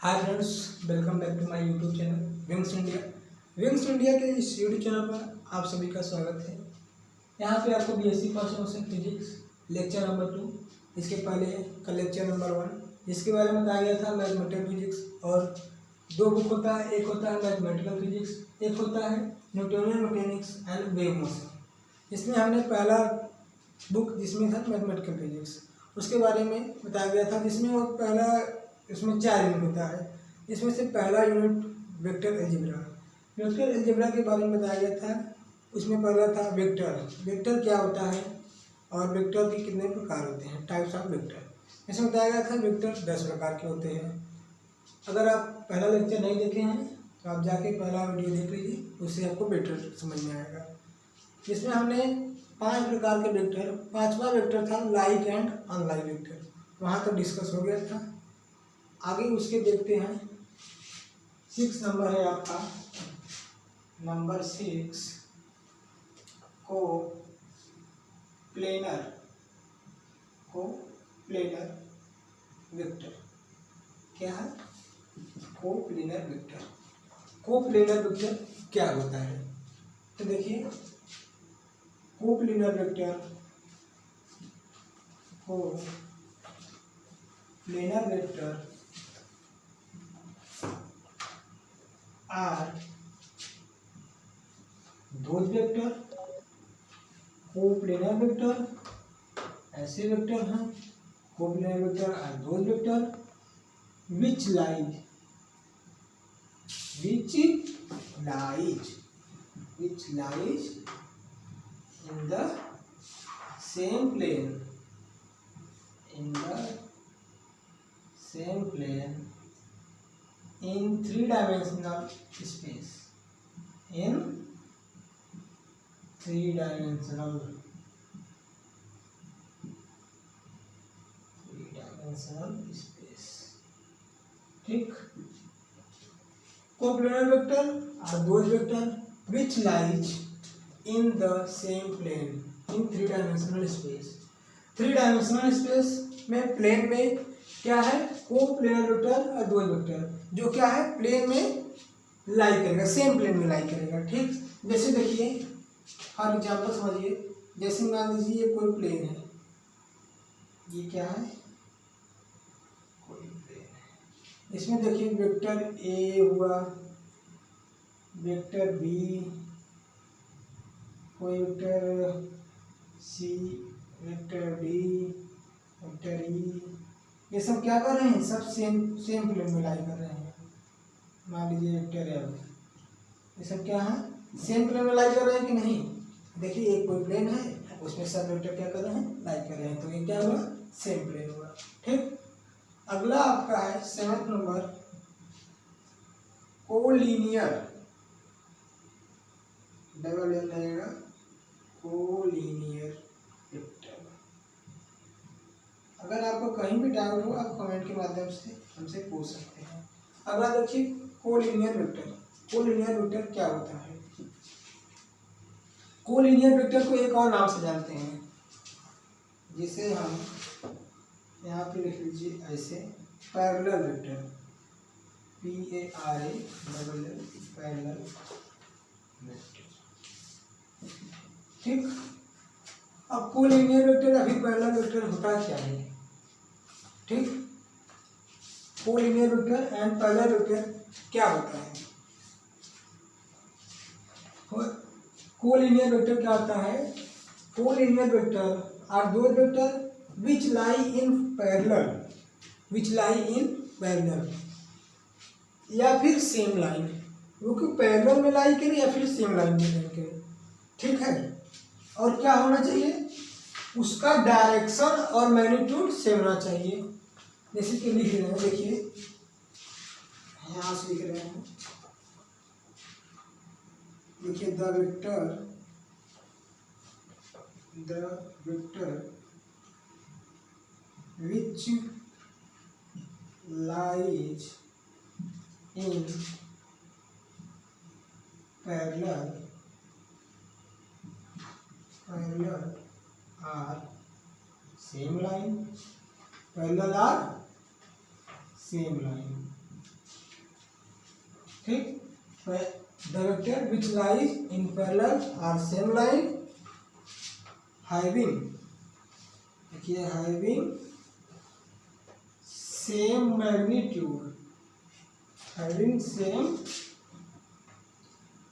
Hi friends, welcome back to my YouTube channel Wings India. Wings India के इस YouTube channel पर आप सभी का स्वागत है। यहाँ पे आपको BSc first semester physics lecture number 2, इसके पहले का लेक्चर नंबर 1, जिसके बारे में बताया गया था मैथमेटिकल फिजिक्स। और दो बुक होता है, एक होता है मैथमेटिकल फिजिक्स, एक होता है Newtonian mechanics and wave motion. इसमें हमने पहला बुक जिसमें था मैथमेटिकल फिजिक्स, उसके बारे में बताया गया था, जिसमें वो पहला इसमें 4 यूनिट होता है। इसमें से पहला unit vector algebra. Vector algebra के बारे में बताया गया था। उसमें पहला था वेक्टर। वेक्टर क्या होता है और वेक्टर के कितने प्रकार होते हैं, टाइप्स ऑफ वेक्टर। इसमें बताया गया था वेक्टर 10 प्रकार के होते हैं। अगर आप पहला लेक्चर नहीं देखे हैं तो आप जाके पहला वीडियो देख लीजिए, उससे आपको बेटर समझ में आएगा। इसमें हमने 5 प्रकार के वेक्टर, 5वां वेक्टर था लाइक एंड अनलाइक वेक्टर, वहाँ तक डिस्कस हो गया था। आगे उसके देखते हैं। 6 नंबर है आपका, नंबर 6 को प्लेनर वेक्टर। क्या है coplanar vector? Coplanar vector क्या होता है? तो देखिए, coplanar vector are those vector, coplanar vector ऐसे वेक्टर हैं। Coplanar vector are those vector which lies in the same plane in three-dimensional space. In three-dimensional space। ठीक। Coplanar vector are those vector which lies in the same plane in three-dimensional space। Three dimensional space में, plane में क्या है, coplanar vector और those vector जो क्या है plane में लाई करेगा, सेम प्लेन में लाई करेगा। ठीक। जैसे देखिए, फॉर एग्जाम्पल समझिए, जैसे मान लीजिए ये कोई प्लेन है, ये क्या है, कोई प्लेन है। इसमें देखिए वेक्टर ए हुआ, वेक्टर बी, कोई vector C, vector D, vector E, ये सब क्या कर रहे हैं, सब सेम प्लेन में लाई कर रहे हैं। मान लीजिए वेक्टर एफ, ये सब क्या है, सेम प्लेन में लाई कर रहे हैं कि नहीं? देखिए एक कोई प्लेन है, उसमें सब वेक्टर क्या कर रहे हैं, लाई कर रहे हैं, तो ये क्या हुआ, सेम प्लेन हुआ। ठीक। अगला आपका है 7 नंबर, कोलिनियर, डबल एल रहेगा, कोलिनियर वेक्टर। अगर आपको कहीं भी डाउट हो आप कमेंट के माध्यम से हमसे पूछ सकते हैं। अगला देखिए कोलिनियर वेक्टर। कोलिनियर वेक्टर क्या होता है? कोलिनियर वेक्टर को एक और नाम से जानते हैं, जिसे हम यहाँ पे लिख लीजिए ऐसे, parallel vector, PARALL, parallel vector. ठीक। अब कोलिनियर वेक्टर अभी पैरेलल वेक्टर होता क्या है? ठीक। Collinear vector and parallel vector क्या होता है? कोलिनियर वेक्टर क्या होता है? कोलिनियर वेक्टर आर दो vector which lie in parallel या फिर सेम लाइन, वो कि पैरेलल में लाई करे या फिर सेम लाइन में लाई करे। ठीक है। और क्या होना चाहिए, उसका डायरेक्शन और मैग्नीट्यूड सेम होना चाहिए। जैसे कि लिख रहे हैं, देखिए यहाँ से लिख रहे हैं, देखिए the vector which lies in parallel are same line, parallel are same line। ठीक, the vector which lies in parallel are same line having, देखिए having same magnitude, having same,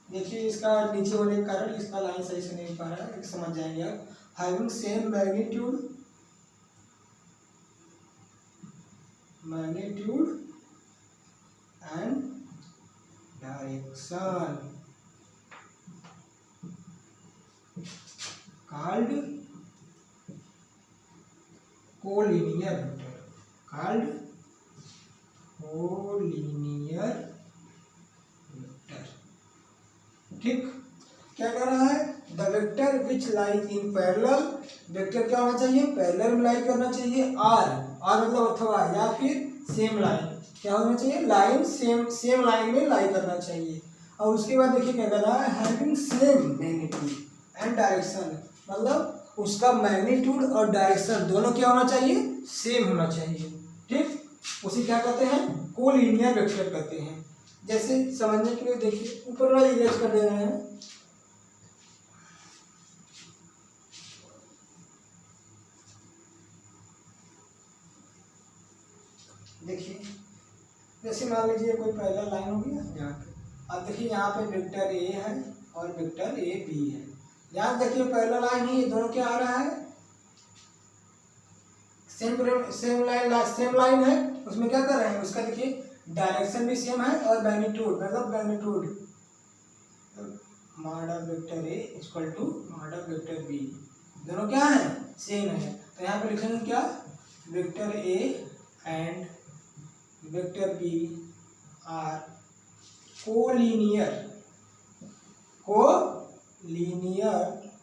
देखिए इसका नीचे होने के कारण इसका लाइन सही से नहीं पा रहा है, समझ जाएंगे आप। Having same magnitude, magnitude and direction called collinear vector, called collinear vector. ठीक, क्या कह रहा है, the vector which lies in parallel, vector क्या होना चाहिए, पैरेलल में लाई करना चाहिए, आर मतलब अथवा, या फिर सेम लाइन, क्या होना चाहिए, लाइन सेम लाइन में लाई करना चाहिए। और उसके बाद देखिए क्या कर रहा है, having same magnitude and direction, मतलब उसका मैग्नीट्यूड और डायरेक्शन दोनों क्या होना चाहिए, सेम होना चाहिए। ठीक, उसे क्या कहते हैं, कोलिनियर वेक्टर कहते हैं। जैसे समझने के लिए देखिए ऊपर वाला इरेज कर दे रहे हैं, देखिए जैसे मान लीजिए कोई पहला लाइन हो गया यहाँ पे, अब देखिए यहाँ पे वेक्टर ए है और वेक्टर ए बी है, यहाँ देखिए पहला लाइन ही, दोनों क्या आ रहा है, सेम लाइन है, उसमें क्या कर रहे हैं, उसका देखिए डायरेक्शन भी सेम है और मैग्नीट्यूड, मतलब magnitude mod vector A equal to mod vector B, दोनों क्या है, सेम है। तो यहाँ पे लिखेंगे क्या, vector A and vector B are collinear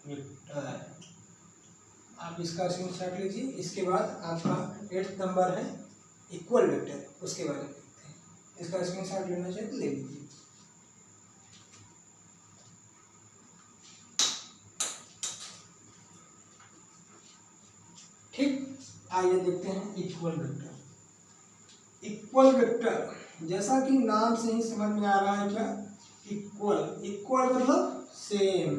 vector. आप इसका स्क्रीनशॉट लीजिए। इसके बाद आपका 8th नंबर है इक्वल वेक्टर, उसके बारे में देखते हैं। इसका स्क्रीनशॉट लेना चाहिए तो ले लीजिए। ठीक, आइए देखते हैं इक्वल वेक्टर। इक्वल वेक्टर जैसा कि नाम से ही समझ में आ रहा है, क्या, इक्वल, इक्वल मतलब सेम।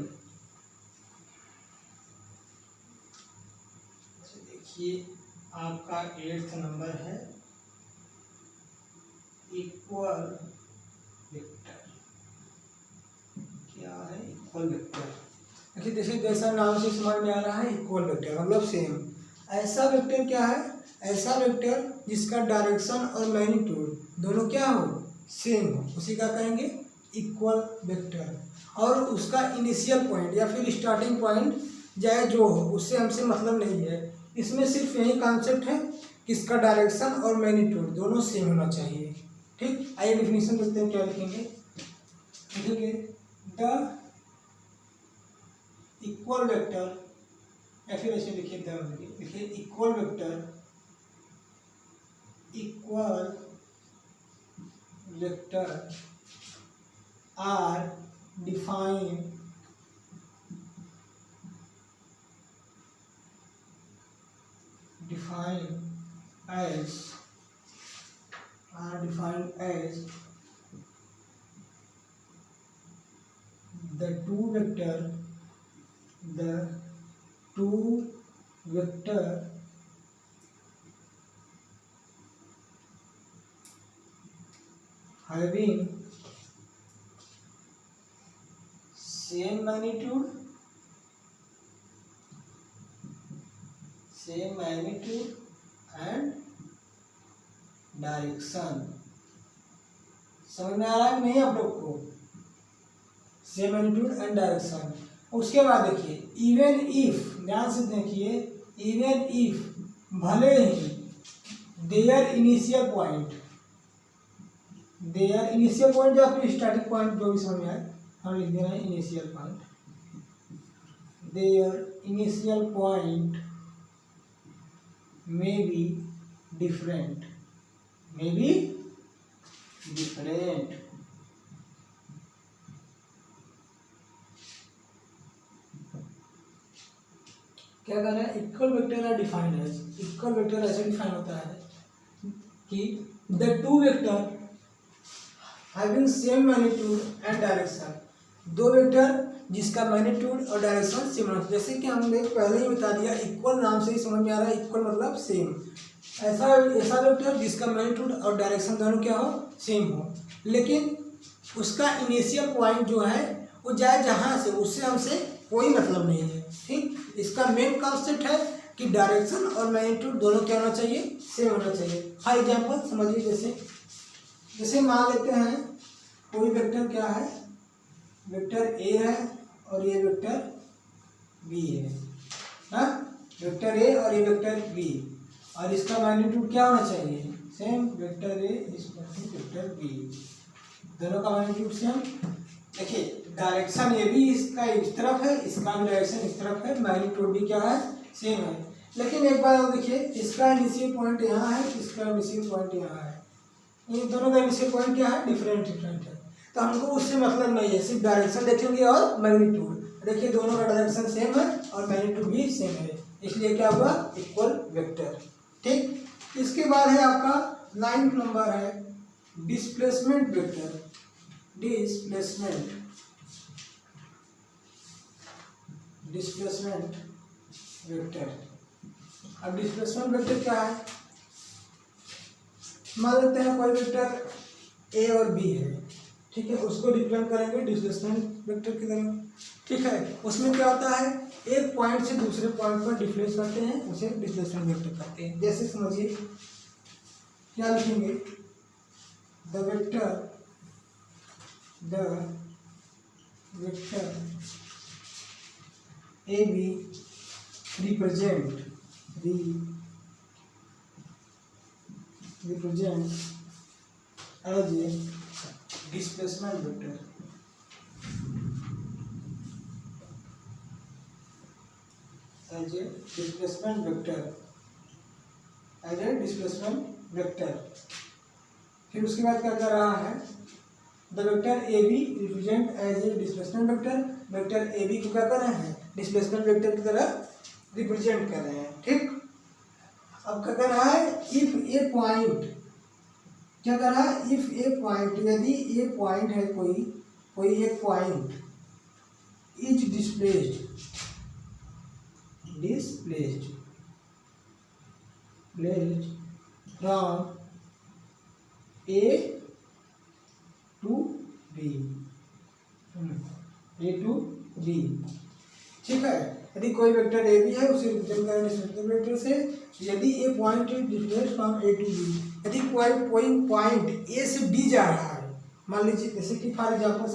देखिए आपका 8th नंबर है इक्वल वेक्टर, क्या है, इक्वल वेक्टर। देखिए जैसे जैसा नाम से समझ में आ रहा है, इक्वल वेक्टर मतलब सेम। ऐसा वेक्टर क्या है, ऐसा वेक्टर जिसका डायरेक्शन और मैग्नीट्यूड दोनों क्या हो, सेम हो, उसी का कहेंगे इक्वल वेक्टर। और उसका इनिशियल पॉइंट या फिर स्टार्टिंग पॉइंट चाहे जो हो, उससे हमसे मतलब नहीं है। इसमें सिर्फ यही कॉन्सेप्ट है कि इसका डायरेक्शन और मैग्नीट्यूड दोनों सेम होना चाहिए। ठीक, आइए डिफिनीशन देखते हैं, क्या लिखेंगे, लिखेंगे द इक्वल वेक्टर, या फिर ऐसे लिखिए, लिखिए equal vector, equal vector are defined as are defined as the two vector having same magnitude and direction. समझ में आ रहा है कि नहीं आप लोग को, सेम मैग्नीट्यूड एंड डायरेक्शन। उसके बाद देखिए इवन इफ, ध्यान से देखिए, इवन इफ भले ही देयर इनिशियल पॉइंट या फिर स्टार्टिंग पॉइंट जो भी समझ में आए, हम लिख दे रहे हैं initial point, their initial point may be different, क्या कर रहे हैं, equal vector are defined as, equal vector ऐसे डिफाइन होता है कि the two vector having same magnitude and direction, दो वेक्टर जिसका मैग्नीट्यूड और डायरेक्शन सेम होना चाहिए। जैसे कि हमने पहले ही बता दिया, इक्वल नाम से ही समझ में आ रहा है, इक्वल मतलब सेम। ऐसा ऐसा वेक्टर जिसका मैग्नीट्यूड और डायरेक्शन दोनों क्या हो, सेम हो, लेकिन उसका इनिशियल पॉइंट जो है वो जाए जहाँ से, उससे हमसे कोई मतलब नहीं है। ठीक, इसका मेन कॉन्सेप्ट है कि डायरेक्शन और मैग्नीट्यूड दोनों क्या होना चाहिए, सेम होना चाहिए। फॉर एग्जाम्पल समझिए, जैसे मान लेते हैं कोई वेक्टर क्या है, वेक्टर ए है और ये वेक्टर बी है ना, वेक्टर ए और ये वेक्टर बी, और इसका मैग्नीट्यूड क्या होना चाहिए, same, vector A is vector B, दोनों का मैग्नीट्यूड सेम। देखिए डायरेक्शन ये भी इसका इस तरफ है, इसका भी डायरेक्शन इस तरफ है, मैग्नीट्यूड भी क्या है, सेम है। लेकिन एक बार और देखिए, इसका इनिशियल पॉइंट यहाँ है, इसका इनिशियल पॉइंट यहाँ है, इन दोनों का इनिशियल पॉइंट क्या है, डिफरेंट है। तो हमको उससे मतलब नहीं है, सिर्फ डायरेक्शन देखेंगे और मैग्नीट्यूड। देखिए दोनों का डायरेक्शन सेम है और मैग्नीट्यूड भी सेम है, इसलिए क्या हुआ, इक्वल वेक्टर। ठीक, इसके बाद है आपका 9th नंबर है डिस्प्लेसमेंट वेक्टर। Displacement vector. अब डिस्प्लेसमेंट वेक्टर क्या है, मान लेते हैं कोई वेक्टर ए और बी है, ठीक है, उसको रिप्रेजेंट करेंगे डिस्प्लेसमेंट वेक्टर की तरह। ठीक है, उसमें क्या होता है, एक पॉइंट से दूसरे पॉइंट पर डिस्प्लेस करते हैं, उसे डिस्प्लेसमेंट वेक्टर कहते हैं। जैसे समझिए क्या लिखेंगे, the vector A B represent as a displacement vector, फिर उसके बाद क्या कर रहा है, the vector A B represent as a displacement vector, vector A B को क्या कर रहे हैं, डिस्प्लेसमेंट वेक्टर की तरह रिप्रेजेंट कर रहे हैं। ठीक, अब क्या कर रहा है, इफ ए पॉइंट, क्या कर रहा है, इफ ए पॉइंट, यदि ए पॉइंट है, कोई एक point is displaced from A to B, ठीक है, यदि कोई वेक्टर ए बी है उसे रिप्रेजेंट करें डिस्प्लेसमेंट वेक्टर से। यदि a point is displaced from A to B, यदि कोई पॉइंट ए से बी जा रहा है, मान लीजिए, जैसे कि फॉर एग्जाम्पल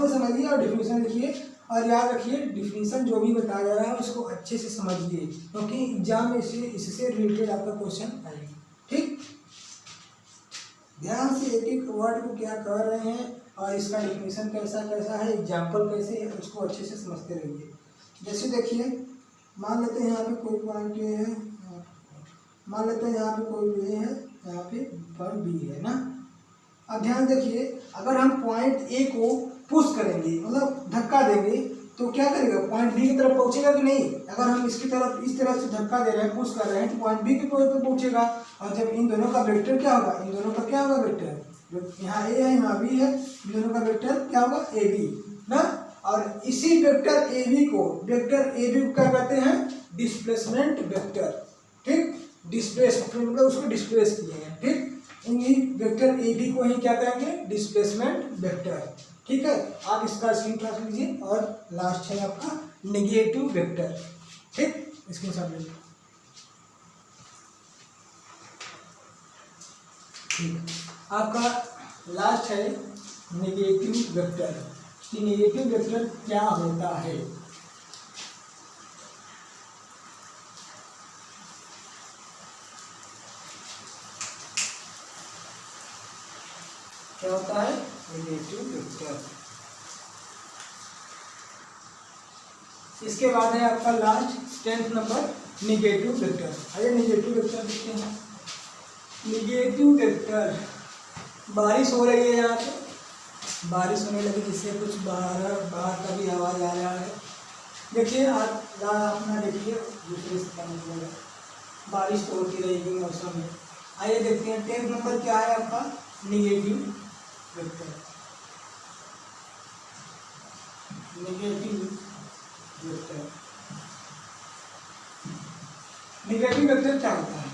समझिए और डिफिनीशन लिखिए, और याद रखिए डिफिनीशन जो भी बताया जा रहा है उसको अच्छे से समझिए, क्योंकि एग्जाम में इससे रिलेटेड आपका क्वेश्चन आएगा। ठीक, ध्यान से एक एक वर्ड को क्या कर रहे हैं और इसका डिफिनीशन कैसा है, एग्जाम्पल कैसे है, उसको अच्छे से समझते रहिए। जैसे देखिए, मान लेते हैं यहाँ पे कोई पॉइंट ए है, मान लेते हैं यहाँ पे कोई ए है, यहाँ पे पॉइंट बी है ना। अब ध्यान देखिए, अगर हम पॉइंट ए को पुश करेंगे, मतलब धक्का देंगे, तो क्या करेगा, पॉइंट बी की तरफ पहुँचेगा कि नहीं। अगर हम इसकी तरफ इस तरह से धक्का दे रहे हैं, पुश कर रहे हैं, तो पॉइंट बी की तरफ पहुँचेगा। और जब इन दोनों का वेक्टर क्या होगा, इन दोनों का क्या होगा वेक्टर, यहाँ ए है यहाँ बी है, इन दोनों का वेक्टर क्या होगा, ए बी ना। और इसी वेक्टर ए बी को क्या कहते हैं, डिस्प्लेसमेंट वेक्टर। ठीक, डिस्प्लेस मतलब उसको डिस्प्लेस किए हैं। ठीक, इन्हीं वेक्टर ए बी को ही क्या कहेंगे, डिस्प्लेसमेंट वेक्टर। ठीक है, आप इसका स्क्रीनशॉट लीजिए। और लास्ट है आपका नेगेटिव वेक्टर। ठीक, स्क्रीनशॉट लीजिए। ठीक, आपका लास्ट है नेगेटिव वेक्टर। कि नेगेटिव वेक्टर क्या होता है। क्या होता है नेगेटिव वेक्टर। इसके बाद है आपका last 10th number negative vector. आइए नेगेटिव वेक्टर देखते हैं। नेगेटिव वेक्टर, बारिश हो रही है, यहाँ पे बारिश होने लगी जिससे कुछ बाहर का भी आवाज़ आ रहा है। देखिए आप अपना देखिए दूसरे से क्या निकलेगा, बारिश तो होती रहेगी मौसम में। आइए देखते हैं 10th नंबर क्या है आपका negative vector. Negative vector, negative vector क्या होता है?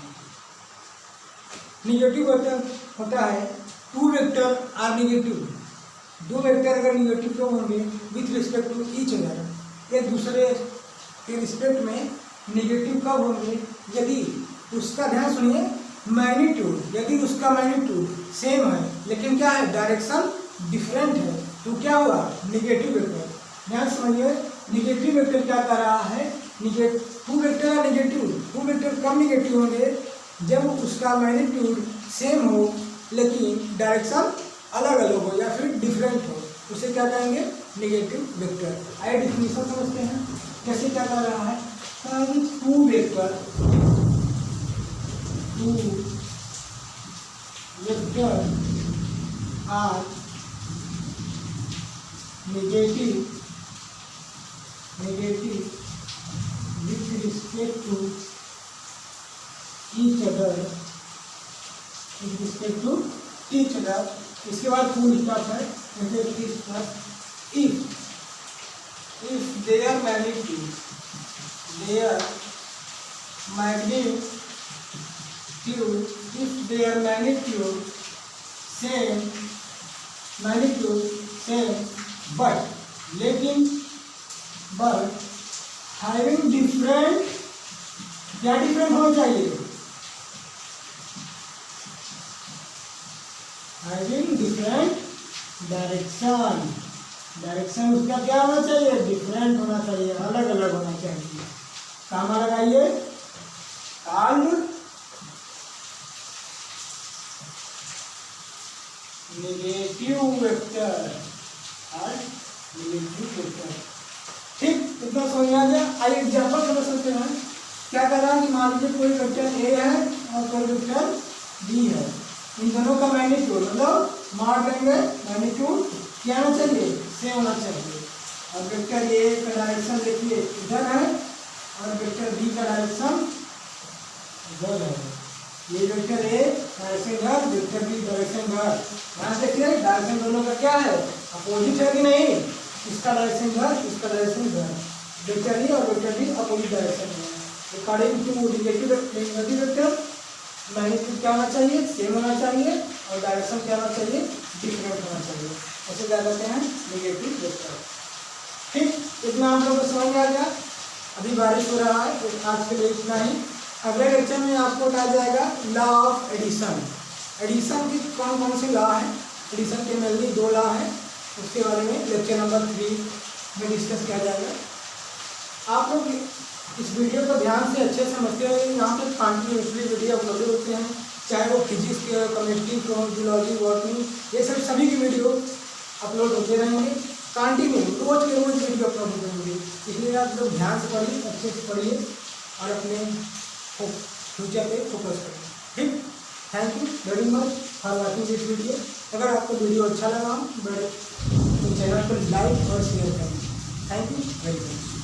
नेगेटिव वेक्टर होता है टू वेक्टर आर नेगेटिव, दो वेक्टर अगर निगेटिव क्यों होंगे with respect to each other, एक दूसरे के रिस्पेक्ट में निगेटिव कब होंगे? यदि उसका, ध्यान सुनिए, मैग्नीट्यूड, यदि उसका मैग्नीट्यूड सेम है लेकिन क्या है, डायरेक्शन डिफरेंट है, तो क्या हुआ, निगेटिव वेक्टर। ध्यान समझिए, निगेटिव वेक्टर क्या कर रहा है, टू वेक्टर है निगेटिव, टू वेक्टर कम निगेटिव होंगे जब उसका मैग्नीट्यूड सेम हो लेकिन डायरेक्शन अलग अलग हो या फिर डिफरेंट हो, उसे क्या कहेंगे, निगेटिव वेक्टर। आइए डिफिनेशन समझते हैं कैसे क्या कर रहा है। Two vector are negative with respect to each other, with respect to each other. इसके बाद फुल स्टॉप है, if there magnitude same but having different, क्या डिफरेंट होना चाहिए, हैविंग डिफरेंट डायरेक्शन उसका क्या होना चाहिए, डिफरेंट होना चाहिए, अलग अलग होना चाहिए। कामा लगाइए, कॉल्ड नेगेटिव वेक्टर और नेगेटिव वेक्टर। ठीक, इतना समझ आ गया। आइए एग्जाम्पल समझ सकते हैं। क्या कर रहा है कि मान लीजिए कोई वेक्टर ए है और कोई वेक्टर बी है, इन दोनों का मैग्नीट्यूड, मतलब मार देंगे, मैग्नीट्यूड क्या होना चाहिए, सेम होना चाहिए। और वेक्टर ए का डायरेक्शन देखिए इधर है और वेक्टर बी का डायरेक्शन इधर है। ये वेक्टर ए डायरेक्शन इधर, वेक्टर बी डायरेक्शन इधर। यहाँ देखिए डायरेक्शन दोनों का क्या है, अपोजिट है कि नहीं, इसका डायरेक्शन इधर, इसका डायरेक्शन इधर, वेक्टर ए और वेक्टर बी अपोजिट डायरेक्शन में। According to negative vector magnitude क्या होना चाहिए, सेम होना चाहिए, और डायरेक्शन क्या होना चाहिए, डिफरेंट होना चाहिए। ऐसे क्या कहते हैं, नेगेटिव वेक्टर। ठीक, इतना आप लोगों को समझ में आ गया। अभी बारिश हो रहा है तो आज के लिए इतना ही। अगले लेक्चर में आपको बताया जाएगा लॉ ऑफ एडिशन। एडिशन की कौन कौन सी लॉ है, एडिशन के मेनली दो लॉ है, उसके बारे में लेक्चर नंबर 3 में डिस्कस किया जाएगा। आप लोग इस वीडियो को ध्यान से अच्छे से समझते हुए, यहाँ पर कॉन्टिन्यूसली वीडियो अपलोड होते हैं, चाहे वो फिजिक्स के, केमिस्ट्री, जूलॉजी, बॉटनी, ये सब सभी की वीडियो अपलोड होते रहेंगे। कंटिन्यू रोज के रोज वीडियो अपलोड होते रहेंगे, इसलिए आप लोग ध्यान से पढ़िए, अच्छे से पढ़िए और अपने फ्यूचर पे फोकस करिए। ठीक, thank you very much for watching this video. अगर आपको वीडियो अच्छा लगा तो चैनल को लाइक और शेयर करें। Thank you very much.